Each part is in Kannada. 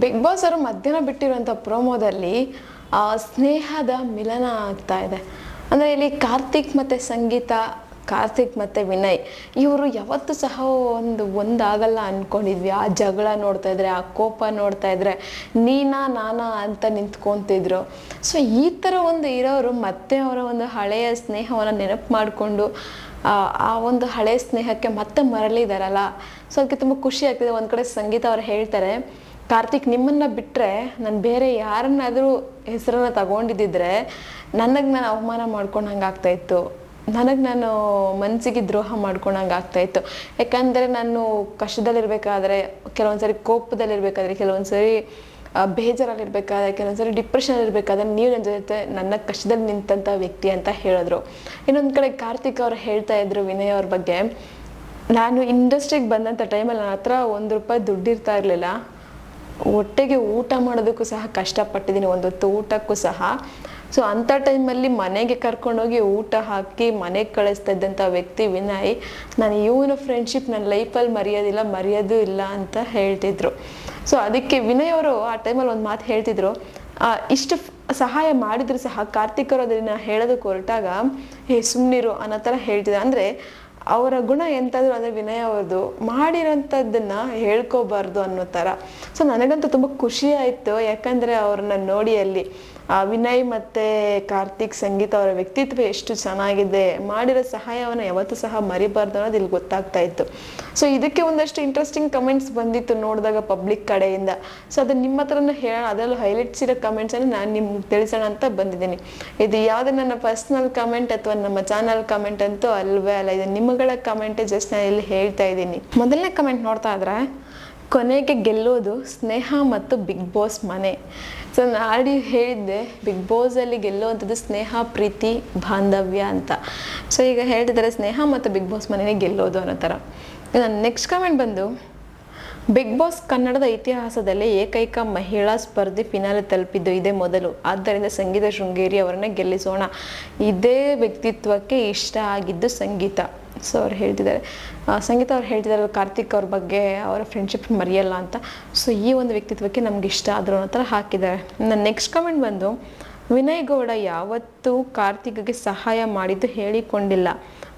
ಬಿಗ್ ಬಾಸ್ ಅವರು ಮಧ್ಯಾಹ್ನ ಬಿಟ್ಟಿರುವಂಥ ಪ್ರೋಮೋದಲ್ಲಿ ಸ್ನೇಹದ ಮಿಲನ ಆಗ್ತಾ ಇದೆ. ಅಂದರೆ ಇಲ್ಲಿ ಕಾರ್ತಿಕ್ ಮತ್ತು ಸಂಗೀತ, ಕಾರ್ತಿಕ್ ಮತ್ತು ವಿನಯ್ ಇವರು ಯಾವತ್ತೂ ಸಹ ಒಂದಾಗಲ್ಲ ಅಂದ್ಕೊಂಡಿದ್ವಿ. ಆ ಜಗಳ ನೋಡ್ತಾ ಇದ್ರೆ, ಆ ಕೋಪ ನೋಡ್ತಾ ಇದ್ರೆ ನೀನಾ ನಾನಾ ಅಂತ ನಿಂತ್ಕೊತಿದ್ರು. ಸೊ ಈ ಥರ ಇರೋರು ಮತ್ತೆ ಅವರ ಹಳೆಯ ಸ್ನೇಹವನ್ನು ನೆನಪು ಮಾಡಿಕೊಂಡು ಆ ಹಳೆಯ ಸ್ನೇಹಕ್ಕೆ ಮತ್ತೆ ಮರಳಿದಾರಲ್ಲ. ಸೊ ಅದಕ್ಕೆ ತುಂಬ ಖುಷಿ ಆಗ್ತಿದೆ. ಒಂದು ಕಡೆ ಸಂಗೀತ ಅವ್ರು ಹೇಳ್ತಾರೆ, ಕಾರ್ತಿಕ್ ನಿಮ್ಮನ್ನು ಬಿಟ್ಟರೆ ನಾನು ಬೇರೆ ಯಾರನ್ನಾದರೂ ಹೆಸರನ್ನು ತಗೊಂಡಿದ್ದಿದ್ರೆ ನನಗೆ ನಾನು ಅವಮಾನ ಮಾಡ್ಕೊಂಡಂಗೆ ಆಗ್ತಾಯಿತ್ತು, ನಾನು ಮನಸ್ಸಿಗೆ ದ್ರೋಹ ಮಾಡ್ಕೊಂಡಂಗೆ ಆಗ್ತಾಯಿತ್ತು. ಯಾಕಂದರೆ ನಾನು ಕಷ್ಟದಲ್ಲಿರಬೇಕಾದ್ರೆ, ಕೆಲವೊಂದು ಸರಿ ಕೋಪದಲ್ಲಿರಬೇಕಾದ್ರೆ, ಕೆಲವೊಂದು ಸರಿ ಬೇಜಾರಲ್ಲಿರಬೇಕಾದ್ರೆ, ಕೆಲವೊಂದು ಸರಿ ಡಿಪ್ರೆಷನಲ್ಲಿರಬೇಕಾದ್ರೆ ನೀವು ನನ್ನ ಜೊತೆ ನನ್ನ ಕಷ್ಟದಲ್ಲಿ ನಿಂತಂಥ ವ್ಯಕ್ತಿ ಅಂತ ಹೇಳಿದ್ರು. ಇನ್ನೊಂದು ಕಡೆ ಕಾರ್ತಿಕ್ ಅವರು ಹೇಳ್ತಾ ಇದ್ರು ವಿನಯ್ ಅವ್ರ ಬಗ್ಗೆ, ನಾನು ಇಂಡಸ್ಟ್ರಿಗೆ ಬಂದಂಥ ಟೈಮಲ್ಲಿ ನನ್ನ ಹತ್ರ ₹1 ದುಡ್ಡಿರ್ತಾ ಇರಲಿಲ್ಲ. ಹೊಟ್ಟೆಗೆ ಊಟ ಮಾಡೋದಕ್ಕೂ ಸಹ ಕಷ್ಟಪಟ್ಟಿದ್ದೀನಿ, ಒಂದು ಹೊತ್ತು ಊಟಕ್ಕೂ ಸಹ. ಸೊ ಅಂಥ ಟೈಮಲ್ಲಿ ಮನೆಗೆ ಕರ್ಕೊಂಡೋಗಿ ಊಟ ಹಾಕಿ ಮನೆಗೆ ಕಳಿಸ್ತಾ ಇದ್ದಂಥ ವ್ಯಕ್ತಿ ವಿನಯ್. ನಾನು ಇವನ ಫ್ರೆಂಡ್ಶಿಪ್ ನನ್ನ ಲೈಫಲ್ಲಿ ಮರೆಯೋದು ಇಲ್ಲ ಅಂತ ಹೇಳ್ತಿದ್ರು. ಸೊ ಅದಕ್ಕೆ ವಿನಯ್ ಅವರು ಆ ಟೈಮಲ್ಲಿ ಒಂದು ಮಾತು ಹೇಳ್ತಿದ್ರು, ಇಷ್ಟು ಸಹಾಯ ಮಾಡಿದ್ರು ಸಹ ಕಾರ್ತಿಕ್ ಅವರು ಅದನ್ನು ಹೇಳೋದಕ್ಕೆ ಹೊರಟಾಗ ಸುಮ್ಮನಿರು ಅನ್ನೋ ಥರ ಹೇಳ್ತಿದ್ರು. ಅಂದರೆ ಅವರ ಗುಣ ಎಂತಾದ್ರು ಅಂದರೆ ವಿನಯ್ ಅವ್ರದ್ದು ಮಾಡಿರೋಂಥದ್ದನ್ನು ಹೇಳ್ಕೋಬಾರ್ದು ಅನ್ನೋ ಥರ. ಸೊ ನನಗಂತೂ ತುಂಬ ಖುಷಿ ಆಯಿತು, ಯಾಕಂದರೆ ಅವ್ರನ್ನ ನೋಡಿ ಅಲ್ಲಿ ವಿನಯ್ ಮತ್ತು ಕಾರ್ತಿಕ್, ಸಂಗೀತ ಅವರ ವ್ಯಕ್ತಿತ್ವ ಎಷ್ಟು ಚೆನ್ನಾಗಿದೆ, ಮಾಡಿರೋ ಸಹಾಯವನ್ನು ಯಾವತ್ತೂ ಸಹ ಮರಿಬಾರ್ದು ಅನ್ನೋದು ಇಲ್ಲಿ ಗೊತ್ತಾಗ್ತಾ ಇತ್ತು. ಸೊ ಇದಕ್ಕೆ ಒಂದಷ್ಟು ಇಂಟ್ರೆಸ್ಟಿಂಗ್ ಕಮೆಂಟ್ಸ್ ಬಂದಿತ್ತು ನೋಡಿದಾಗ ಪಬ್ಲಿಕ್ ಕಡೆಯಿಂದ. ಸೊ ಅದು ನಿಮ್ಮ ಹತ್ರನೂ ಹೇಳೋಣ, ಅದರಲ್ಲೂ ಹೈಲೈಟ್ಸ್ ಇರೋ ಕಮೆಂಟ್ಸನ್ನು ನಾನು ನಿಮ್ಗೆ ತಿಳಿಸೋಣ ಅಂತ ಬಂದಿದ್ದೀನಿ. ಇದು ಯಾವುದೇ ನನ್ನ ಪರ್ಸ್ನಲ್ ಕಮೆಂಟ್ ಅಥವಾ ನಮ್ಮ ಚಾನಲ್ ಕಮೆಂಟ್ ಅಂತೂ ಅಲ್ವೇ ಅಲ್ಲ, ಇದು ನಿಮ್ಮಗಳ ಕಮೆಂಟೇ. ಜಸ್ಟ್ ನಾನು ಇಲ್ಲಿ ಹೇಳ್ತಾ ಇದ್ದೀನಿ. ಮೊದಲನೇ ಕಮೆಂಟ್ ನೋಡ್ತಾ ಇದ್ರೆ, ಕೊನೆಗೆ ಗೆಲ್ಲೋದು ಸ್ನೇಹ ಮತ್ತು ಬಿಗ್ ಬಾಸ್ ಮನೆ. ಸೊ ನಾನು ಆಲ್ರೆಡಿ ಹೇಳಿದ್ದೆ, ಬಿಗ್ ಬಾಸಲ್ಲಿ ಗೆಲ್ಲುವಂಥದ್ದು ಸ್ನೇಹ, ಪ್ರೀತಿ, ಬಾಂಧವ್ಯ ಅಂತ. ಸೊ ಈಗ ಹೇಳ್ತಿದ್ದಾರೆ ಸ್ನೇಹ ಮತ್ತು ಬಿಗ್ ಬಾಸ್ ಮನೆಯೇ ಗೆಲ್ಲೋದು ಅನ್ನೋ ಥರ. ನಾನು ನೆಕ್ಸ್ಟ್ ಕಮೆಂಟ್ ಬಂದು, ಬಿಗ್ ಬಾಸ್ ಕನ್ನಡದ ಇತಿಹಾಸದಲ್ಲಿ ಏಕೈಕ ಮಹಿಳಾ ಸ್ಪರ್ಧಿ ಫಿನಾಲೆ ತಲುಪಿದ್ದು ಇದೇ ಮೊದಲು. ಆದ್ದರಿಂದ ಸಂಗೀತ ಶೃಂಗೇರಿ ಅವರನ್ನೇ ಗೆಲ್ಲಿಸೋಣ. ಇದೇ ವ್ಯಕ್ತಿತ್ವಕ್ಕೆ ಇಷ್ಟ ಆಗಿದ್ದು ಸಂಗೀತ. ಸೊ ಅವ್ರು ಹೇಳ್ತಿದ್ದಾರೆ, ಸಂಗೀತ ಅವ್ರು ಹೇಳ್ತಿದ್ದಾರೆ ಕಾರ್ತಿಕ್ ಅವ್ರ ಬಗ್ಗೆ, ಅವರ ಫ್ರೆಂಡ್ಶಿಪ್ ಮರೆಯಲ್ಲ ಅಂತ. ಸೊ ಈ ಒಂದು ವ್ಯಕ್ತಿತ್ವಕ್ಕೆ ನಮ್ಗೆ ಇಷ್ಟ ಆದರೂ ಅನ್ನೋ ಥರ ಹಾಕಿದ್ದಾರೆ. ನನ್ನ ನೆಕ್ಸ್ಟ್ ಕಮೆಂಟ್ ಬಂದು, ವಿನಯ್ ಗೌಡ ಯಾವತ್ತೂ ಕಾರ್ತಿಕ್ಗೆ ಸಹಾಯ ಮಾಡಿದ್ದು ಹೇಳಿಕೊಂಡಿಲ್ಲ,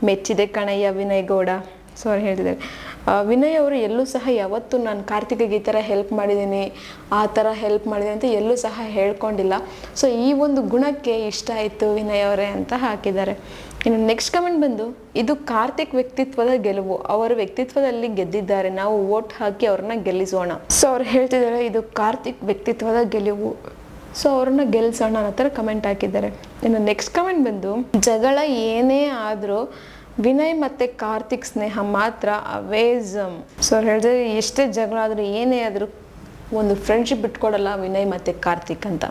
ಮೆಚ್ಚಿದೆ ಕಣಯ್ಯ ವಿನಯ್ ಗೌಡ. ಸೊ ಅವ್ರು ಹೇಳ್ತಿದ್ದಾರೆ, ವಿನಯ್ ಅವರು ಎಲ್ಲೂ ಸಹ ಯಾವತ್ತೂ ನಾನು ಕಾರ್ತಿಕ್ಗೆ ಈ ಥರ ಹೆಲ್ಪ್ ಮಾಡಿದ್ದೀನಿ, ಆ ಥರ ಹೆಲ್ಪ್ ಮಾಡಿದ್ದೀನಿ ಅಂತ ಎಲ್ಲೂ ಸಹ ಹೇಳ್ಕೊಂಡಿಲ್ಲ. ಸೊ ಈ ಒಂದು ಗುಣಕ್ಕೆ ಇಷ್ಟ ಆಯಿತು ವಿನಯ್ ಅವರೇ ಅಂತ ಹಾಕಿದ್ದಾರೆ. ಇನ್ನು ನೆಕ್ಸ್ಟ್ ಕಮೆಂಟ್ ಬಂದು, ಇದು ಕಾರ್ತಿಕ್ ವ್ಯಕ್ತಿತ್ವದ ಗೆಲುವು, ಅವರ ವ್ಯಕ್ತಿತ್ವದಲ್ಲಿ ಗೆದ್ದಿದ್ದಾರೆ, ನಾವು ವೋಟ್ ಹಾಕಿ ಅವ್ರನ್ನ ಗೆಲ್ಲಿಸೋಣ. ಸೊ ಅವ್ರು ಹೇಳ್ತಿದ್ದಾರೆ ಇದು ಕಾರ್ತಿಕ್ ವ್ಯಕ್ತಿತ್ವದ ಗೆಲುವು, ಸೊ ಅವ್ರನ್ನ ಗೆಲ್ಲಿಸೋಣ ಅನ್ನೋ ಥರ ಕಮೆಂಟ್ ಹಾಕಿದ್ದಾರೆ. ಇನ್ನು ನೆಕ್ಸ್ಟ್ ಕಮೆಂಟ್ ಬಂದು, ಜಗಳ ಏನೇ ಆದರೂ ವಿನಯ್ ಮತ್ತು ಕಾರ್ತಿಕ್ ಸ್ನೇಹ ಮಾತ್ರ ಅವೇಜಮ್. ಸೊ ಅವ್ರು ಹೇಳ್ತಿದ್ದಾರೆ, ಎಷ್ಟೇ ಜಗಳ ಆದರೂ ಏನೇ ಆದರೂ ಒಂದು ಫ್ರೆಂಡ್ಶಿಪ್ ಬಿಟ್ಕೊಡಲ್ಲ ವಿನಯ್ ಮತ್ತು ಕಾರ್ತಿಕ್ ಅಂತ.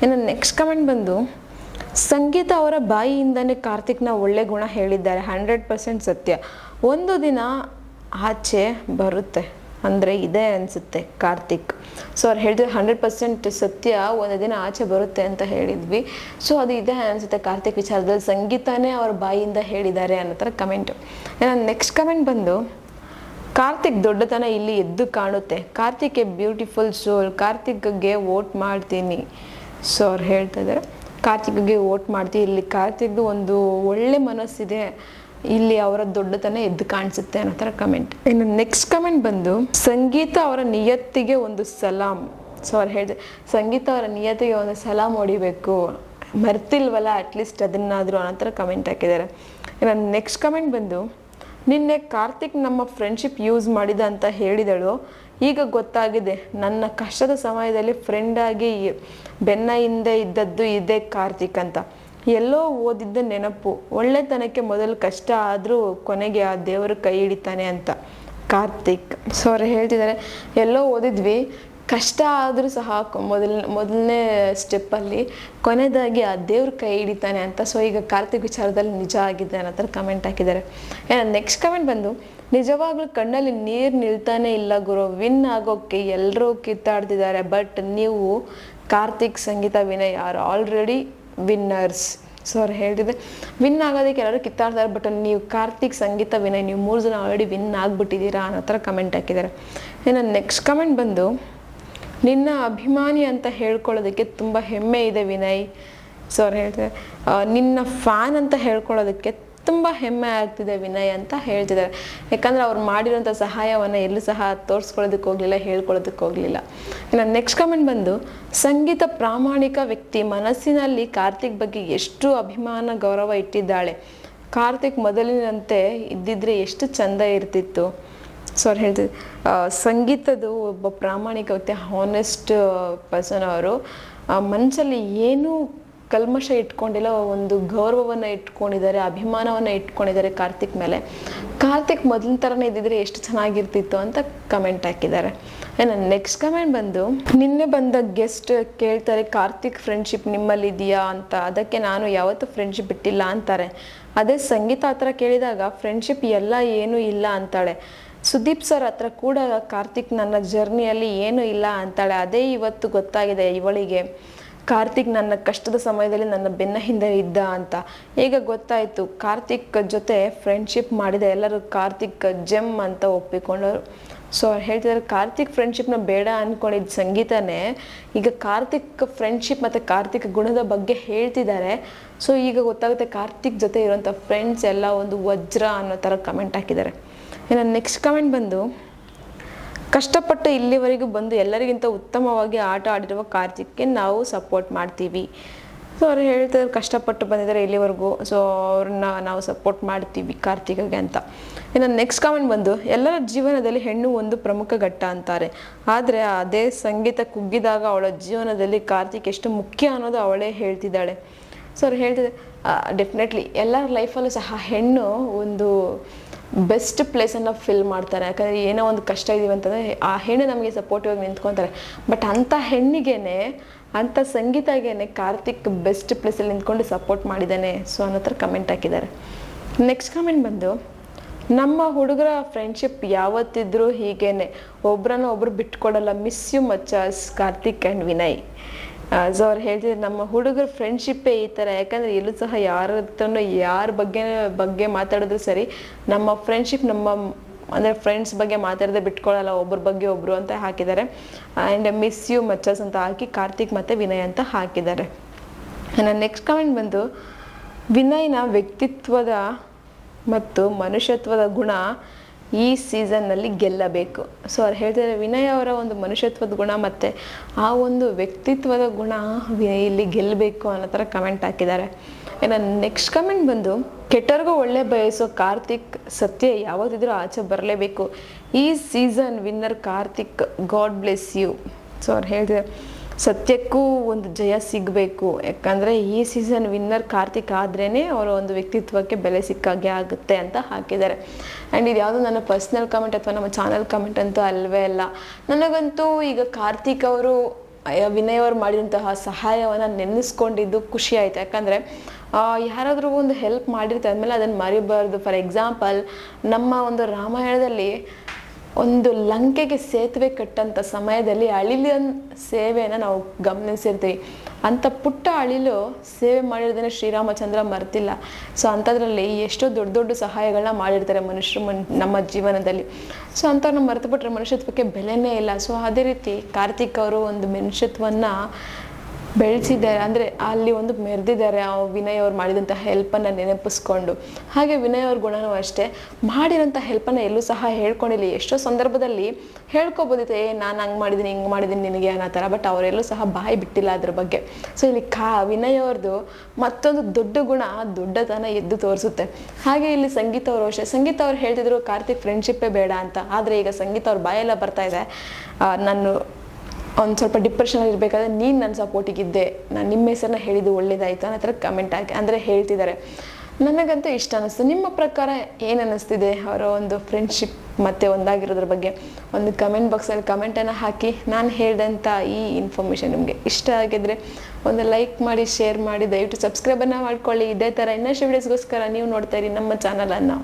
ಇನ್ನು ನೆಕ್ಸ್ಟ್ ಕಮೆಂಟ್ ಬಂದು, ಸಂಗೀತ ಅವರ ಬಾಯಿಯಿಂದನೇ ಕಾರ್ತಿಕ್ನ ಒಳ್ಳೆ ಗುಣ ಹೇಳಿದ್ದಾರೆ, 100% ಸತ್ಯ. ಒಂದು ದಿನ ಆಚೆ ಬರುತ್ತೆ ಅಂದರೆ ಇದೆ ಅನಿಸುತ್ತೆ ಕಾರ್ತಿಕ್. ಸೊ ಅವ್ರು ಹೇಳಿದ್ರೆ 100% ಸತ್ಯ, ಒಂದು ದಿನ ಆಚೆ ಬರುತ್ತೆ ಅಂತ ಹೇಳಿದ್ವಿ. ಸೊ ಅದು ಇದೆ ಅನಿಸುತ್ತೆ ಕಾರ್ತಿಕ್ ವಿಚಾರದಲ್ಲಿ, ಸಂಗೀತನೇ ಅವ್ರ ಬಾಯಿಯಿಂದ ಹೇಳಿದ್ದಾರೆ ಅನ್ನೋ ಥರ ಕಮೆಂಟು. ನಾನು ನೆಕ್ಸ್ಟ್ ಕಮೆಂಟ್ ಬಂದು, ಕಾರ್ತಿಕ್ ದೊಡ್ಡತನ ಇಲ್ಲಿ ಎದ್ದು ಕಾಣುತ್ತೆ, ಕಾರ್ತಿಕ್ ಎ ಬ್ಯೂಟಿಫುಲ್ ಸೋಲ್, ಕಾರ್ತಿಕ್ಗೆ ವೋಟ್ ಮಾಡ್ತೀನಿ. ಸೊ ಅವ್ರು ಹೇಳ್ತಾ ಇದ್ದಾರೆ ಕಾರ್ತಿಕ್ಗೆ ವೋಟ್ ಮಾಡ್ತೀವಿ, ಇಲ್ಲಿ ಕಾರ್ತಿಕ್ದು ಒಂದು ಒಳ್ಳೆ ಮನಸ್ಸಿದೆ, ಇಲ್ಲಿ ಅವರ ದೊಡ್ಡತನ ಎದ್ದು ಕಾಣಿಸುತ್ತೆ ಅನ್ನೋ ಥರ ಕಮೆಂಟ್. ಇನ್ನು ನೆಕ್ಸ್ಟ್ ಕಮೆಂಟ್ ಬಂದು, ಸಂಗೀತ ಅವರ ನಿಯತ್ತಿಗೆ ಒಂದು ಸಲಾಂ. ಸೊ ಅವ್ರು ಹೇಳಿದೆ, ಸಂಗೀತ ಅವರ ನಿಯತ್ತಿಗೆ ಒಂದು ಸಲಾಂ ಹೊಡಿಬೇಕು, ಮರ್ತಿಲ್ವಲ್ಲ ಅಟ್ಲೀಸ್ಟ್ ಅದನ್ನಾದರೂ ಅನ್ನೋ ಥರ ಕಮೆಂಟ್ ಹಾಕಿದ್ದಾರೆ. ಇನ್ನು ನೆಕ್ಸ್ಟ್ ಕಮೆಂಟ್ ಬಂದು, ನಿನ್ನೆ ಕಾರ್ತಿಕ್ ನಮ್ಮ ಫ್ರೆಂಡ್ಶಿಪ್ ಯೂಸ್ ಮಾಡಿದ ಅಂತ ಹೇಳಿದಳು, ಈಗ ಗೊತ್ತಾಗಿದೆ ನನ್ನ ಕಷ್ಟದ ಸಮಯದಲ್ಲಿ ಫ್ರೆಂಡಾಗಿ ಬೆನ್ನ ಹಿಂದೆ ಇದ್ದದ್ದು ಇದೇ ಕಾರ್ತಿಕ್ ಅಂತ. ಎಲ್ಲೋ ಓದಿದ್ದ ನೆನಪು, ಒಳ್ಳೆತನಕ್ಕೆ ಮೊದಲು ಕಷ್ಟ ಆದರೂ ಕೊನೆಗೆ ಆ ದೇವರು ಕೈ ಹಿಡಿತಾನೆ ಅಂತ ಕಾರ್ತಿಕ್. ಸೊ ಅವ್ರು ಹೇಳ್ತಿದ್ದಾರೆ, ಎಲ್ಲೋ ಓದಿದ್ವಿ, ಕಷ್ಟ ಆದರೂ ಸಹ ಮೊದಲನೇ ಸ್ಟೆಪ್ಪಲ್ಲಿ ಕೊನೆಯದಾಗಿ ಆ ದೇವ್ರ ಕೈ ಹಿಡಿತಾನೆ ಅಂತ. ಸೊ ಈಗ ಕಾರ್ತಿಕ್ ವಿಚಾರದಲ್ಲಿ ನಿಜ ಆಗಿದೆ ಅನ್ನೋ ಥರ ಕಮೆಂಟ್ ಹಾಕಿದ್ದಾರೆ. ನೆಕ್ಸ್ಟ್ ಕಮೆಂಟ್ ಬಂದು, ನಿಜವಾಗ್ಲೂ ಕಣ್ಣಲ್ಲಿ ನೀರು ನಿಲ್ತಾನೆ ಇಲ್ಲ ಗುರು, ವಿನ್ ಆಗೋಕ್ಕೆ ಎಲ್ಲರೂ ಕಿತ್ತಾಡ್ತಿದ್ದಾರೆ, ಬಟ್ ನೀವು Karthik, Sangeetha, Vinay are already winners. So ಅವ್ರು ಹೇಳ್ತಿದ್ದೆ, ವಿನ್ ಆಗೋದಕ್ಕೆ ಎಲ್ಲರೂ ಕಿತ್ತಾಡ್ತಾರೆ, ಬಟ್ ನೀವು ಕಾರ್ತಿಕ್, ಸಂಗೀತ, ವಿನಯ್ ನೀವು 3 ಜನ ಆಲ್ರೆಡಿ ವಿನ್ ಆಗಿಬಿಟ್ಟಿದ್ದೀರಾ ಅನ್ನೋ ಥರ ಕಮೆಂಟ್ ಹಾಕಿದ್ದಾರೆ. ಇನ್ನು ನೆಕ್ಸ್ಟ್ ಕಮೆಂಟ್ ಬಂದು, ನಿನ್ನ ಅಭಿಮಾನಿ ಅಂತ ಹೇಳ್ಕೊಳ್ಳೋದಕ್ಕೆ ತುಂಬ ಹೆಮ್ಮೆ ಇದೆ ವಿನಯ್. ಸೊ ಅವ್ರು ಹೇಳ್ತಾರೆ ನಿನ್ನ ಫ್ಯಾನ್ ಅಂತ ಹೇಳ್ಕೊಳ್ಳೋದಕ್ಕೆ ತುಂಬ ಹೆಮ್ಮೆ ಆಗ್ತಿದೆ ವಿನಯ್ ಅಂತ ಹೇಳ್ತಿದ್ದಾರೆ. ಯಾಕಂದರೆ ಅವ್ರು ಮಾಡಿರೋಂಥ ಸಹಾಯವನ್ನು ಎಲ್ಲೂ ಸಹ ತೋರಿಸ್ಕೊಳ್ಳೋದಕ್ಕೆ ಹೋಗಲಿಲ್ಲ, ಹೇಳ್ಕೊಳ್ಳೋದಕ್ಕೆ ಹೋಗಲಿಲ್ಲ. ಇನ್ನು ನೆಕ್ಸ್ಟ್ ಕಮೆಂಟ್ ಬಂದು, ಸಂಗೀತ ಪ್ರಾಮಾಣಿಕ ವ್ಯಕ್ತಿ, ಮನಸ್ಸಿನಲ್ಲಿ ಕಾರ್ತಿಕ್ ಬಗ್ಗೆ ಎಷ್ಟು ಅಭಿಮಾನ ಗೌರವ ಇಟ್ಟಿದ್ದಾಳೆ. ಕಾರ್ತಿಕ್ ಮೊದಲಿನಂತೆ ಇದ್ದಿದ್ರೆ ಎಷ್ಟು ಚಂದ ಇರ್ತಿತ್ತು. ಸೊ ಅವ್ರು ಹೇಳ್ತಿದ್ರು ಸಂಗೀತದು ಒಬ್ಬ ಪ್ರಾಮಾಣಿಕ ವ್ಯಕ್ತಿ, ಹಾನೆಸ್ಟ್ ಪರ್ಸನ್. ಅವರು ಮನಸ್ಸಲ್ಲಿ ಏನೂ ಕಲ್ಮಶ ಇಟ್ಕೊಂಡಿಲ್ಲ, ಒಂದು ಗೌರವವನ್ನು ಇಟ್ಕೊಂಡಿದ್ದಾರೆ, ಅಭಿಮಾನವನ್ನು ಇಟ್ಕೊಂಡಿದ್ದಾರೆ ಕಾರ್ತಿಕ್ ಮೇಲೆ. ಕಾರ್ತಿಕ್ ಮೊದಲಿನ ಥರನೇ ಇದ್ದಿದ್ರೆ ಎಷ್ಟು ಚೆನ್ನಾಗಿರ್ತಿತ್ತು ಅಂತ ಕಮೆಂಟ್ ಹಾಕಿದ್ದಾರೆ. ಇನ್ನು ನೆಕ್ಸ್ಟ್ ಕಮೆಂಟ್ ಬಂದು, ನಿನ್ನೆ ಬಂದ ಗೆಸ್ಟ್ ಕೇಳ್ತಾರೆ ಕಾರ್ತಿಕ್ ಫ್ರೆಂಡ್ಶಿಪ್ ನಿಮ್ಮಲ್ಲಿ ಇದೆಯಾ ಅಂತ. ಅದಕ್ಕೆ ನಾನು ಯಾವತ್ತೂ ಫ್ರೆಂಡ್ಶಿಪ್ ಬಿಟ್ಟಿಲ್ಲ ಅಂತಾರೆ. ಅದೇ ಸಂಗೀತ ಹತ್ರ ಕೇಳಿದಾಗ ಫ್ರೆಂಡ್ಶಿಪ್ ಎಲ್ಲ ಏನೂ ಇಲ್ಲ ಅಂತಾಳೆ. ಸುದೀಪ್ ಸರ್ ಹತ್ರ ಕೂಡ ಕಾರ್ತಿಕ್ ನನ್ನ ಜರ್ನಿಯಲ್ಲಿ ಏನೂ ಇಲ್ಲ ಅಂತಾಳೆ. ಅದೇ ಇವತ್ತು ಗೊತ್ತಾಗಿದೆ ಇವಳಿಗೆ ಕಾರ್ತಿಕ್ ನನ್ನ ಕಷ್ಟದ ಸಮಯದಲ್ಲಿ ನನ್ನ ಬೆನ್ನ ಹಿಂದೆ ಇದ್ದ ಅಂತ. ಈಗ ಗೊತ್ತಾಯಿತು ಕಾರ್ತಿಕ್ ಜೊತೆ ಫ್ರೆಂಡ್ಶಿಪ್ ಮಾಡಿದೆ, ಎಲ್ಲರೂ ಕಾರ್ತಿಕ್ ಜೆಮ್ ಅಂತ ಒಪ್ಪಿಕೊಂಡರು. ಸೊ ಹೇಳ್ತಿದ್ದಾರೆ ಕಾರ್ತಿಕ್ ಫ್ರೆಂಡ್ಶಿಪ್ನ ಬೇಡ ಅಂದ್ಕೊಂಡಿದ್ದ ಸಂಗೀತನೇ ಈಗ ಕಾರ್ತಿಕ್ ಫ್ರೆಂಡ್ಶಿಪ್ ಮತ್ತು ಕಾರ್ತಿಕ್ ಗುಣದ ಬಗ್ಗೆ ಹೇಳ್ತಿದ್ದಾರೆ. ಸೊ ಈಗ ಗೊತ್ತಾಗುತ್ತೆ ಕಾರ್ತಿಕ್ ಜೊತೆ ಇರೋಂಥ ಫ್ರೆಂಡ್ಸ್ ಎಲ್ಲ ಒಂದು ವಜ್ರ ಅನ್ನೋ ಥರ ಕಮೆಂಟ್ ಹಾಕಿದ್ದಾರೆ. ಇನ್ನು ನೆಕ್ಸ್ಟ್ ಕಮೆಂಟ್ ಬಂದು, ಕಷ್ಟಪಟ್ಟು ಇಲ್ಲಿವರೆಗೂ ಬಂದು ಎಲ್ಲರಿಗಿಂತ ಉತ್ತಮವಾಗಿ ಆಟ ಆಡಿರುವ ಕಾರ್ತಿಕ್ಗೆ ನಾವು ಸಪೋರ್ಟ್ ಮಾಡ್ತೀವಿ. ಸೊ ಅವ್ರು ಹೇಳ್ತಾರೆ ಕಷ್ಟಪಟ್ಟು ಬಂದಿದ್ದಾರೆ ಇಲ್ಲಿವರೆಗೂ, ಸೊ ಅವ್ರನ್ನ ನಾವು ಸಪೋರ್ಟ್ ಮಾಡ್ತೀವಿ ಕಾರ್ತಿಕ್ಗೆ ಅಂತ. ಇನ್ನು ನೆಕ್ಸ್ಟ್ ಕಮೆಂಟ್ ಬಂದು, ಎಲ್ಲರ ಜೀವನದಲ್ಲಿ ಹೆಣ್ಣು ಒಂದು ಪ್ರಮುಖ ಘಟ್ಟ ಅಂತಾರೆ, ಆದರೆ ಅದೇ ಸಂಗೀತ ಕುಗ್ಗಿದಾಗ ಅವಳ ಜೀವನದಲ್ಲಿ ಕಾರ್ತಿಕ್ ಎಷ್ಟು ಮುಖ್ಯ ಅನ್ನೋದು ಅವಳೇ ಹೇಳ್ತಿದ್ದಾಳೆ. ಸೊ ಅವ್ರು ಹೇಳ್ತಿದ್ದಾರೆ ಡೆಫಿನೆಟ್ಲಿ ಎಲ್ಲರ ಲೈಫಲ್ಲೂ ಸಹ ಹೆಣ್ಣು ಒಂದು ಬೆಸ್ಟ್ ಪ್ಲೇಸನ್ನು ಫಿಲ್ ಮಾಡ್ತಾರೆ. ಯಾಕಂದರೆ ಏನೋ ಒಂದು ಕಷ್ಟ ಇದೀವಿ ಅಂತಂದರೆ ಆ ಹೆಣ್ಣು ನಮಗೆ ಸಪೋರ್ಟಿವ್ ಆಗಿ ನಿಂತ್ಕೊತಾರೆ. ಬಟ್ ಅಂಥ ಹೆಣ್ಣಿಗೇನೆ, ಅಂಥ ಸಂಗೀತಗೇನೆ ಕಾರ್ತಿಕ್ ಬೆಸ್ಟ್ ಪ್ಲೇಸಲ್ಲಿ ನಿಂತ್ಕೊಂಡು ಸಪೋರ್ಟ್ ಮಾಡಿದ್ದಾನೆ. ಸೊ ಅನ್ನೋ ಥರ ಕಮೆಂಟ್ ಹಾಕಿದ್ದಾರೆ. ನೆಕ್ಸ್ಟ್ ಕಮೆಂಟ್ ಬಂದು, ನಮ್ಮ ಹುಡುಗರ ಫ್ರೆಂಡ್ಶಿಪ್ ಯಾವತ್ತಿದ್ರೂ ಹೀಗೇನೆ, ಒಬ್ರನ್ನ ಒಬ್ರು ಬಿಟ್ಕೊಡಲ್ಲ, miss you much Karthik and Vinay. So ಅವ್ರು ಹೇಳ್ತಿದ್ರು ನಮ್ಮ ಹುಡುಗರ ಫ್ರೆಂಡ್ಶಿಪ್ಪೇ ಈ ಥರ. ಯಾಕಂದರೆ ಎಲ್ಲೂ ಸಹ ಯಾರ ಹತ್ರನೂ ಯಾರ ಬಗ್ಗೆ ಮಾತಾಡಿದ್ರು ಸರಿ, ನಮ್ಮ ಫ್ರೆಂಡ್ಶಿಪ್ ಅಂದರೆ ಫ್ರೆಂಡ್ಸ್ ಬಗ್ಗೆ ಮಾತಾಡದೆ ಬಿಟ್ಕೊಳ್ಳಲ್ಲ, ಒಬ್ಬರ ಬಗ್ಗೆ ಒಬ್ಬರು ಅಂತ ಹಾಕಿದ್ದಾರೆ. ಆ್ಯಂಡ್ ಮಿಸ್ ಯು ಮಚಸ್ ಅಂತ ಹಾಕಿ ಕಾರ್ತಿಕ್ ಮತ್ತು ವಿನಯ್ ಅಂತ ಹಾಕಿದ್ದಾರೆ. ನನ್ನ ನೆಕ್ಸ್ಟ್ ಕಮೆಂಟ್ ಬಂದು, ವಿನಯ್ನ ವ್ಯಕ್ತಿತ್ವದ ಮತ್ತು ಮನುಷ್ಯತ್ವದ ಗುಣ ಈ ಸೀಸನ್ನಲ್ಲಿ ಗೆಲ್ಲಬೇಕು. ಸೊ ಅವ್ರು ಹೇಳ್ತಿದ್ದಾರೆ ವಿನಯ್ ಅವರ ಒಂದು ಮನುಷ್ಯತ್ವದ ಗುಣ ಮತ್ತು ಆ ಒಂದು ವ್ಯಕ್ತಿತ್ವದ ಗುಣ ಇಲ್ಲಿ ಗೆಲ್ಲಬೇಕು ಅನ್ನೋ ಥರ ಕಮೆಂಟ್ ಹಾಕಿದ್ದಾರೆ. ಇನ್ನು ನೆಕ್ಸ್ಟ್ ಕಮೆಂಟ್ ಬಂದು, ಕೆಟ್ಟವ್ರಿಗೂ ಒಳ್ಳೆ ಬಯಸೋ ಕಾರ್ತಿಕ್ ಸತ್ಯ ಯಾವತ್ತಿದ್ರೂ ಆಚೆ ಬರಲೇಬೇಕು. ಈ season winner Karthik, God bless you. So ಅವ್ರು ಹೇಳ್ತಿದ್ದಾರೆ ಸತ್ಯಕ್ಕೂ ಒಂದು ಜಯ ಸಿಗಬೇಕು. ಯಾಕಂದರೆ ಈ ಸೀಸನ್ ವಿನ್ನರ್ ಕಾರ್ತಿಕ್ ಆದ್ರೇ ಅವರ ಒಂದು ವ್ಯಕ್ತಿತ್ವಕ್ಕೆ ಬೆಲೆ ಸಿಕ್ಕಾಗೆ ಆಗುತ್ತೆ ಅಂತ ಹಾಕಿದ್ದಾರೆ. ಆ್ಯಂಡ್ ಇದು ಯಾವುದೋ ನನ್ನ ಪರ್ಸ್ನಲ್ ಕಮೆಂಟ್ ಅಥವಾ ನಮ್ಮ ಚಾನಲ್ ಕಮೆಂಟ್ ಅಂತೂ ಅಲ್ವೇ ಅಲ್ಲ. ನನಗಂತೂ ಈಗ ಕಾರ್ತಿಕ್ ಅವರು ವಿನಯ್ ಅವರು ಮಾಡಿದಂತಹ ಸಹಾಯವನ್ನು ನೆನೆಸ್ಕೊಂಡಿದ್ದು ಖುಷಿ ಆಯಿತು. ಯಾಕಂದರೆ ಯಾರಾದರೂ ಒಂದು ಹೆಲ್ಪ್ ಮಾಡಿರ್ತಾರೆ ಆದಮೇಲೆ ಅದನ್ನು ಮರಿಬಾರ್ದು. ಫಾರ್ ಎಕ್ಸಾಂಪಲ್ ನಮ್ಮ ಒಂದು ರಾಮಾಯಣದಲ್ಲಿ ಒಂದು ಲಂಕೆಗೆ ಸೇತುವೆ ಕಟ್ಟಂಥ ಸಮಯದಲ್ಲಿ ಅಳಿಲಿನ ಸೇವೆಯನ್ನು ನಾವು ಗಮನಿಸಿರ್ತೀವಿ. ಅಂಥ ಪುಟ್ಟ ಅಳಿಲು ಸೇವೆ ಮಾಡಿರೋದನ್ನೇ ಶ್ರೀರಾಮಚಂದ್ರ ಮರ್ತಿಲ್ಲ. ಸೊ ಅಂಥದ್ರಲ್ಲಿ ಎಷ್ಟೋ ದೊಡ್ಡ ದೊಡ್ಡ ಸಹಾಯಗಳನ್ನ ಮಾಡಿರ್ತಾರೆ ಮನುಷ್ಯರು ನಮ್ಮ ಜೀವನದಲ್ಲಿ. ಸೊ ಅಂಥವ್ರನ್ನ ಮರೆತುಬಿಟ್ರೆ ಮನುಷ್ಯತ್ವಕ್ಕೆ ಬೆಲೆನೇ ಇಲ್ಲ. ಸೊ ಅದೇ ರೀತಿ ಕಾರ್ತಿಕ್ ಅವರು ಒಂದು ಮನುಷ್ಯತ್ವವನ್ನು ಬೆಳೆಸಿದ್ದಾರೆ, ಅಂದರೆ ಅಲ್ಲಿ ಒಂದು ಮೆರೆದಿದ್ದಾರೆ ಆ ವಿನಯ್ ಅವ್ರು ಮಾಡಿದಂಥ ಹೆಲ್ಪನ್ನು ನೆನಪಿಸ್ಕೊಂಡು. ಹಾಗೆ ವಿನಯ್ ಅವ್ರ ಗುಣನೂ ಅಷ್ಟೇ, ಮಾಡಿರೋಂಥ ಹೆಲ್ಪನ್ನು ಎಲ್ಲೂ ಸಹ ಹೇಳ್ಕೊಂಡಿಲ್ಲ. ಎಷ್ಟೋ ಸಂದರ್ಭದಲ್ಲಿ ಹೇಳ್ಕೊಬೋದಿತ್ತು, ನಾನು ಹಂಗೆ ಮಾಡಿದ್ದೀನಿ ಹಿಂಗೆ ಮಾಡಿದ್ದೀನಿ ನಿನಗೆ ಅನ್ನೋ ಥರ, ಬಟ್ ಅವರೆಲ್ಲೂ ಸಹ ಬಾಯಿ ಬಿಟ್ಟಿಲ್ಲ ಅದ್ರ ಬಗ್ಗೆ. ಸೊ ಇಲ್ಲಿ ವಿನಯ್ ಅವ್ರದ್ದು ಮತ್ತೊಂದು ದೊಡ್ಡ ಗುಣ, ದೊಡ್ಡತನ ಎದ್ದು ತೋರಿಸುತ್ತೆ. ಹಾಗೆ ಇಲ್ಲಿ ಸಂಗೀತ ಅವರು ಅಷ್ಟೇ, ಸಂಗೀತ ಅವ್ರು ಹೇಳ್ತಿದ್ರು ಕಾರ್ತಿಕ್ ಫ್ರೆಂಡ್ಶಿಪ್ಪೇ ಬೇಡ ಅಂತ. ಆದರೆ ಈಗ ಸಂಗೀತ ಅವ್ರ ಬಾಯೆಲ್ಲ ಬರ್ತಾ ಇದೆ, ನಾನು ಒಂದು ಸ್ವಲ್ಪ ಡಿಪ್ರೆಷನಲ್ಲಿ ಇರಬೇಕಾದ್ರೆ ನೀನು ನನ್ನ ಸಪೋರ್ಟಿಗಿದ್ದೆ, ನಾನು ನಿಮ್ಮ ಹೆಸರನ್ನ ಹೇಳಿದ್ದು ಒಳ್ಳೇದಾಯಿತು ಅನ್ನೋ ಥರ ಕಮೆಂಟ್ ಹಾಕಿ ಅಂದರೆ ಹೇಳ್ತಿದ್ದಾರೆ. ನನಗಂತೂ ಇಷ್ಟ ಅನ್ನಿಸ್ತು. ನಿಮ್ಮ ಪ್ರಕಾರ ಏನು ಅನ್ನಿಸ್ತಿದೆ ಅವರ ಒಂದು ಫ್ರೆಂಡ್ಶಿಪ್ ಮತ್ತು ಒಂದಾಗಿರೋದ್ರ ಬಗ್ಗೆ? ಒಂದು ಕಮೆಂಟ್ ಬಾಕ್ಸಲ್ಲಿ ಕಮೆಂಟನ್ನು ಹಾಕಿ. ನಾನು ಹೇಳಿದಂಥ ಈ ಇನ್ಫಾರ್ಮೇಷನ್ ನಿಮಗೆ ಇಷ್ಟ ಆಗಿದ್ರೆ ಒಂದು ಲೈಕ್ ಮಾಡಿ, ಶೇರ್ ಮಾಡಿ, ದಯವಿಟ್ಟು ಸಬ್ಸ್ಕ್ರೈಬನ್ನು ಮಾಡ್ಕೊಳ್ಳಿ. ಇದೇ ಥರ ಇನ್ನಷ್ಟು ವೀಡಿಯೋಸ್ಗೋಸ್ಕರ ನೀವು ನೋಡ್ತಾ ಇರಿ ನಮ್ಮ ಚಾನಲನ್ನು.